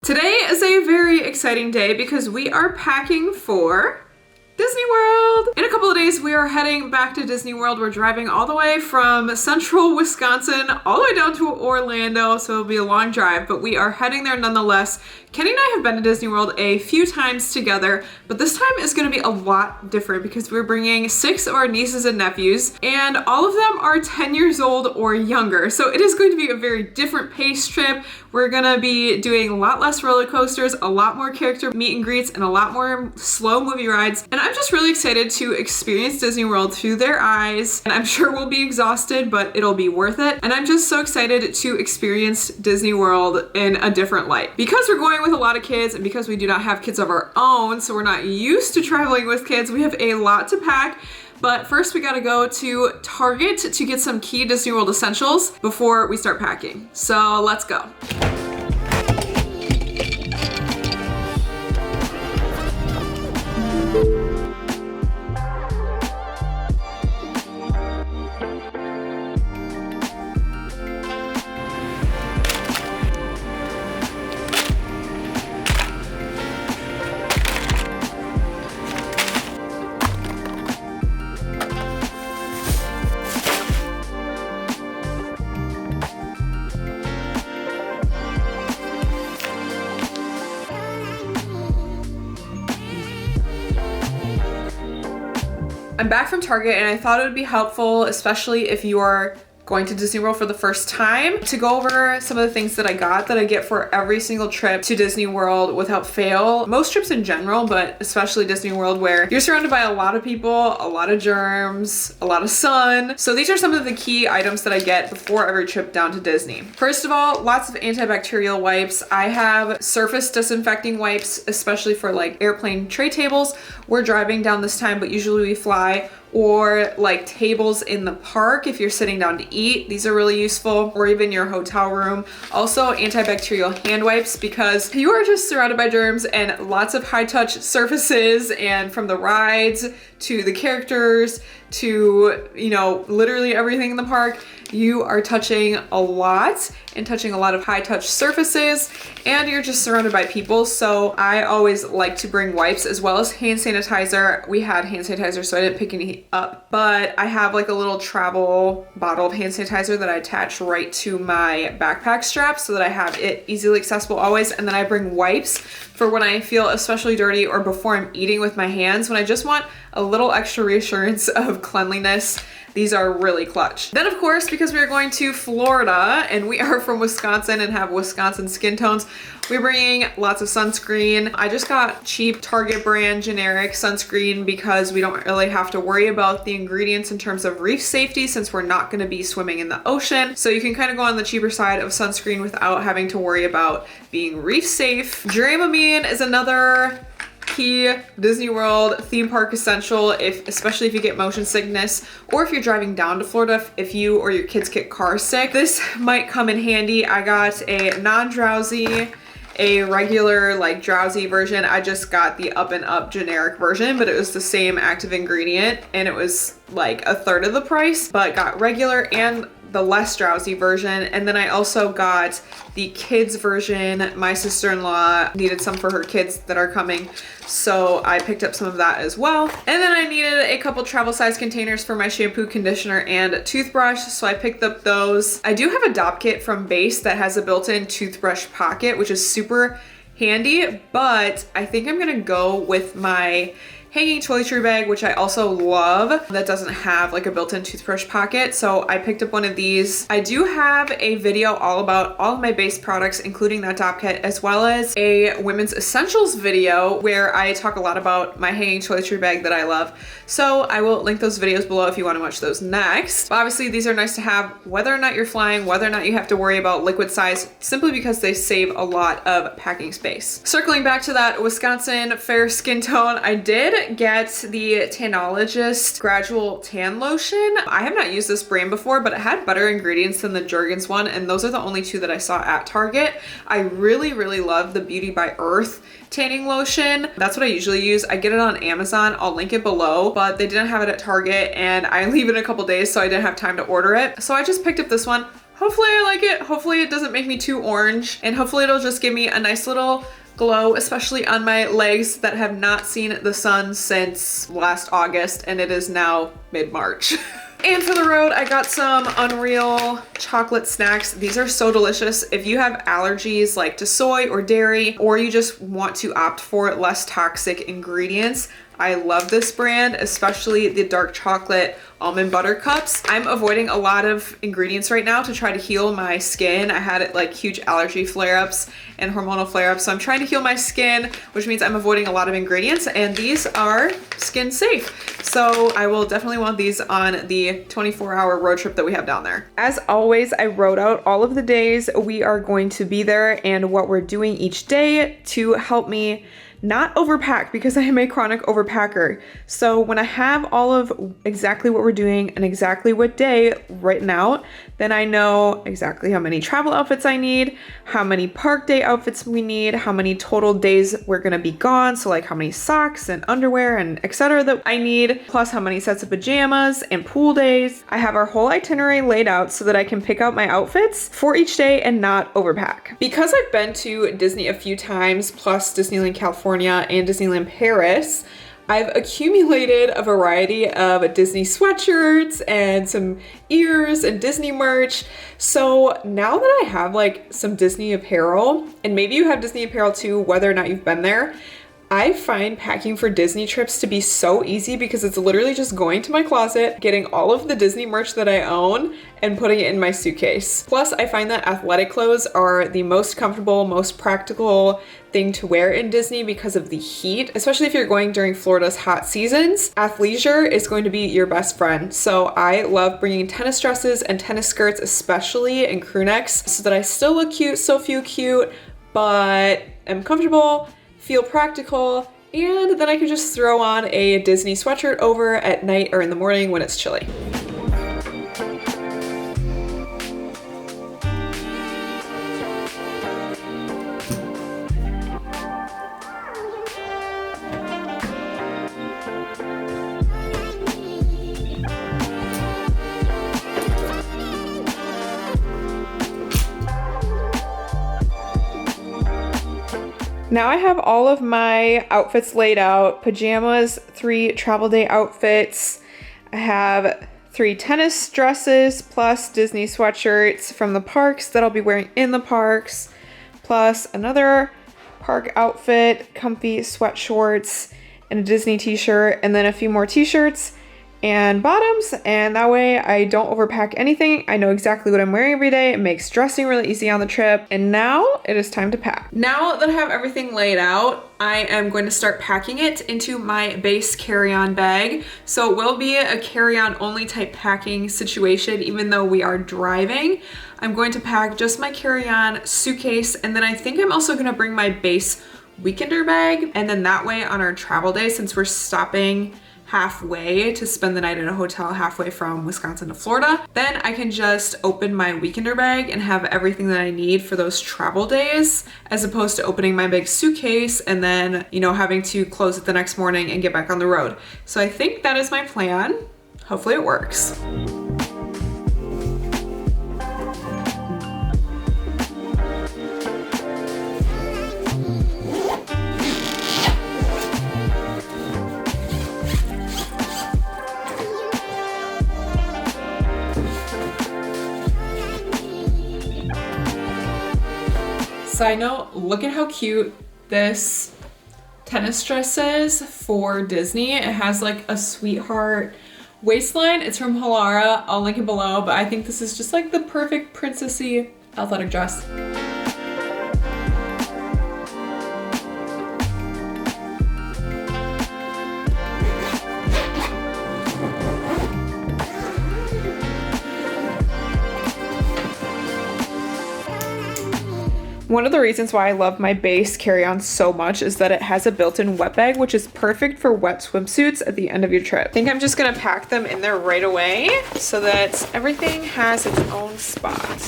Today is a very exciting day because we are packing for Disney World. In a couple of days, we are heading back to Disney World. We're driving all the way from central Wisconsin all the way down to Orlando, so it'll be a long drive, but we are heading there nonetheless. Kenny and I have been to Disney World a few times together, but this time is going to be a lot different because we're bringing 6 of our nieces and nephews, and all of them are 10 years old or younger. So it is going to be a very different pace trip. We're going to be doing a lot less roller coasters, a lot more character meet and greets, and a lot more slow movie rides. And I'm just really excited to experience Disney World through their eyes. And I'm sure we'll be exhausted, but it'll be worth it. And I'm just so excited to experience Disney World in a different light. Because we're going with a lot of kids and because we do not have kids of our own, so we're not used to traveling with kids, we have a lot to pack. But first we gotta go to Target to get some key Disney World essentials before we start packing. So let's go. I'm back from Target and I thought it would be helpful, especially if you are going to Disney World for the first time, to go over some of the things that I get for every single trip to Disney World without fail. Most trips in general, but especially Disney World, where you're surrounded by a lot of people, a lot of germs, a lot of sun. So these are some of the key items that I get before every trip down to Disney. First of all, lots of antibacterial wipes. I have surface disinfecting wipes, especially for like airplane tray tables. We're driving down this time, but usually we fly, or like tables in the park if you're sitting down to eat. These are really useful, or even your hotel room. Also antibacterial hand wipes, because you are just surrounded by germs and lots of high touch surfaces, and from the rides to the characters to, you know, literally everything in the park, you are touching a lot and touching a lot of high touch surfaces, and you're just surrounded by people. So I always like to bring wipes as well as hand sanitizer. We had hand sanitizer, so I didn't pick any up, but I have like a little travel bottle of hand sanitizer that I attach right to my backpack strap so that I have it easily accessible always. And then I bring wipes for when I feel especially dirty or before I'm eating with my hands, when I just want a little extra reassurance of cleanliness. These are really clutch. Then of course, because we are going to Florida and we are from Wisconsin and have Wisconsin skin tones, we're bringing lots of sunscreen. I just got cheap Target brand generic sunscreen because we don't really have to worry about the ingredients in terms of reef safety, since we're not gonna be swimming in the ocean. So you can kind of go on the cheaper side of sunscreen without having to worry about being reef safe. Dramamine is another key Disney World theme park essential, especially if you get motion sickness, or if you're driving down to Florida, if you or your kids get car sick. This might come in handy. I got a non-drowsy, a regular like drowsy version. I just got the up and up generic version, but it was the same active ingredient and it was like a third of the price, but got regular and the less drowsy version. And then I also got the kids version. My sister-in-law needed some for her kids that are coming, so I picked up some of that as well. And then I needed a couple travel size containers for my shampoo, conditioner, and toothbrush, so I picked up those. I do have a Dop kit from Base that has a built-in toothbrush pocket, which is super handy, but I think I'm gonna go with my hanging toiletry bag, which I also love, that doesn't have like a built-in toothbrush pocket. So I picked up one of these. I do have a video all about all of my Base products, including that Dop kit, as well as a women's essentials video where I talk a lot about my hanging toiletry bag that I love. So I will link those videos below if you want to watch those next. But obviously these are nice to have whether or not you're flying, whether or not you have to worry about liquid size, simply because they save a lot of packing space. Circling back to that Wisconsin fair skin tone, I did get the Tanologist Gradual Tan Lotion. I have not used this brand before, but it had better ingredients than the Jergens one, and those are the only two that I saw at Target. I really, really love the Beauty by Earth tanning lotion. That's what I usually use. I get it on Amazon. I'll link it below, but they didn't have it at Target and I leave it in a couple days, so I didn't have time to order it. So I just picked up this one. hopefully I like it. Hopefully it doesn't make me too orange, and hopefully it'll just give me a nice little glow, especially on my legs that have not seen the sun since last August, and it is now mid-March. And for the road, I got some Unreal chocolate snacks. These are so delicious. If you have allergies like to soy or dairy, or you just want to opt for less toxic ingredients, I love this brand, especially the dark chocolate almond butter cups. I'm avoiding a lot of ingredients right now to try to heal my skin. I had like huge allergy flare-ups and hormonal flare-ups, so I'm trying to heal my skin, which means I'm avoiding a lot of ingredients, and these are skin safe. So I will definitely want these on the 24-hour road trip that we have down there. As always, I wrote out all of the days we are going to be there and what we're doing each day to help me not overpack, because I am a chronic overpacker. So when I have all of exactly what we're doing and exactly what day written out, then I know exactly how many travel outfits I need, how many park day outfits we need, how many total days we're gonna be gone. So like how many socks and underwear and etc. that I need, plus how many sets of pajamas and pool days. I have our whole itinerary laid out so that I can pick out my outfits for each day and not overpack. Because I've been to Disney a few times, plus Disneyland California and Disneyland Paris, I've accumulated a variety of Disney sweatshirts and some ears and Disney merch. So now that I have like some Disney apparel, and maybe you have Disney apparel too, whether or not you've been there, I find packing for Disney trips to be so easy because it's literally just going to my closet, getting all of the Disney merch that I own and putting it in my suitcase. Plus, I find that athletic clothes are the most comfortable, most practical thing to wear in Disney because of the heat, especially if you're going during Florida's hot seasons. Athleisure is going to be your best friend. So I love bringing tennis dresses and tennis skirts, especially, and crew necks, so that I still look cute, still feel cute, but am comfortable, feel practical, and then I can just throw on a Disney sweatshirt over at night or in the morning when it's chilly. Now I have all of my outfits laid out: pajamas, 3 travel day outfits. I have 3 tennis dresses plus Disney sweatshirts from the parks that I'll be wearing in the parks, plus another park outfit, comfy sweat shorts, and a Disney t-shirt, and then a few more t-shirts and bottoms, and that way I don't overpack anything. I know exactly what I'm wearing every day. It makes dressing really easy on the trip. And now it is time to pack. Now that I have everything laid out, I am going to start packing it into my base carry-on bag. So it will be a carry-on only type packing situation, even though we are driving. I'm going to pack just my carry-on suitcase, and then I think I'm also gonna bring my base weekender bag, and then that way on our travel day, since we're stopping halfway to spend the night at a hotel halfway from Wisconsin to Florida, then I can just open my weekender bag and have everything that I need for those travel days, as opposed to opening my big suitcase and then, you know, having to close it the next morning and get back on the road. So I think that is my plan. Hopefully it works. Side note, look at how cute this tennis dress is for Disney. It has like a sweetheart waistline. It's from Halara. I'll link it below, but I think this is just like the perfect princessy athletic dress. One of the reasons why I love my base carry-on so much is that it has a built-in wet bag, which is perfect for wet swimsuits at the end of your trip. I think I'm just gonna pack them in there right away so that everything has its own spot.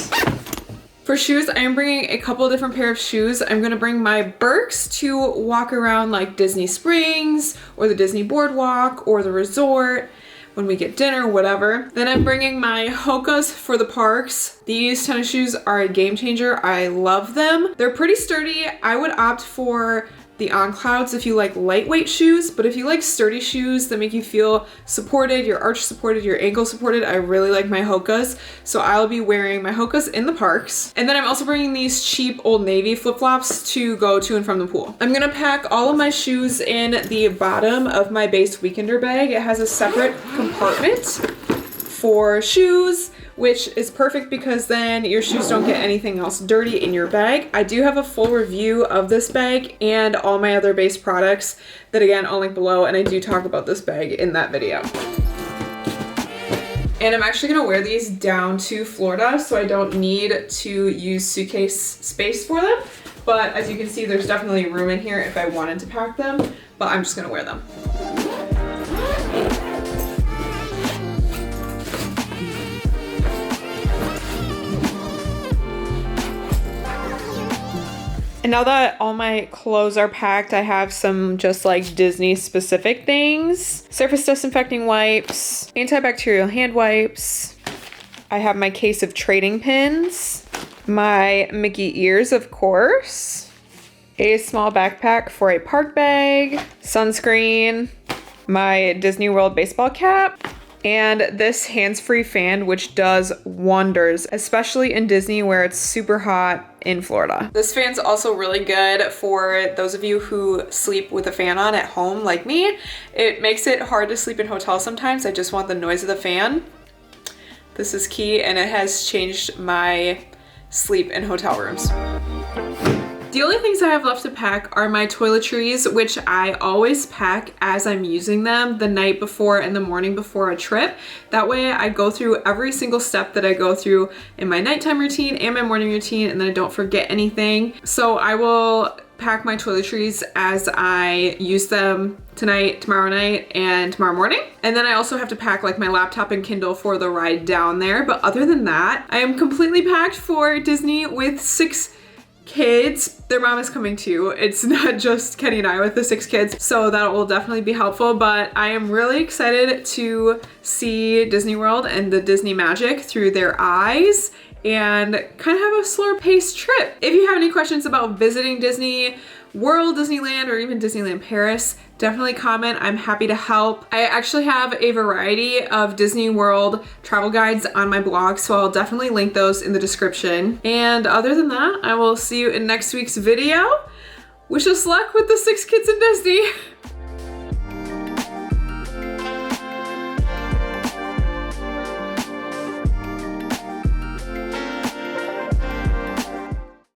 For shoes, I am bringing a couple of different pair of shoes. I'm gonna bring my Birks to walk around like Disney Springs or the Disney Boardwalk or the resort. when we get dinner, whatever. Then I'm bringing my Hokas for the parks. These tennis shoes are a game changer. I love them. They're pretty sturdy. I would opt for the On Clouds if you like lightweight shoes, but if you like sturdy shoes that make you feel supported, your arch supported, your ankle supported, I really like my Hokas. So I'll be wearing my Hokas in the parks. And then I'm also bringing these cheap Old Navy flip-flops to go to and from the pool. I'm gonna pack all of my shoes in the bottom of my base weekender bag. It has a separate compartment for shoes, which is perfect because then your shoes don't get anything else dirty in your bag. I do have a full review of this bag and all my other base products that, again, I'll link below, and I do talk about this bag in that video. And I'm actually gonna wear these down to Florida, so I don't need to use suitcase space for them. But as you can see, there's definitely room in here if I wanted to pack them, but I'm just gonna wear them. And now that all my clothes are packed, I have some just like Disney specific things. Surface disinfecting wipes, antibacterial hand wipes. I have my case of trading pins, my Mickey ears, of course, a small backpack for a park bag, sunscreen, my Disney World baseball cap, and this hands-free fan, which does wonders, especially in Disney where it's super hot in Florida. This fan's also really good for those of you who sleep with a fan on at home like me. It makes it hard to sleep in hotels sometimes. I just want the noise of the fan. This is key, and it has changed my sleep in hotel rooms. The only things I have left to pack are my toiletries, which I always pack as I'm using them the night before and the morning before a trip. That way I go through every single step that I go through in my nighttime routine and my morning routine, and then I don't forget anything. So I will pack my toiletries as I use them tonight, tomorrow night, and tomorrow morning. And then I also have to pack like my laptop and Kindle for the ride down there. But other than that, I am completely packed for Disney with 6 kids. Their mom is coming too. It's not just Kenny and I with the 6 kids, so that will definitely be helpful. But I am really excited to see Disney World and the Disney magic through their eyes and kind of have a slower paced trip. If you have any questions about visiting Disney World, Disneyland, or even Disneyland Paris, definitely comment. I'm happy to help. I actually have a variety of Disney World travel guides on my blog, so I'll definitely link those in the description. And other than that, I will see you in next week's video. Wish us luck with the 6 kids in Disney.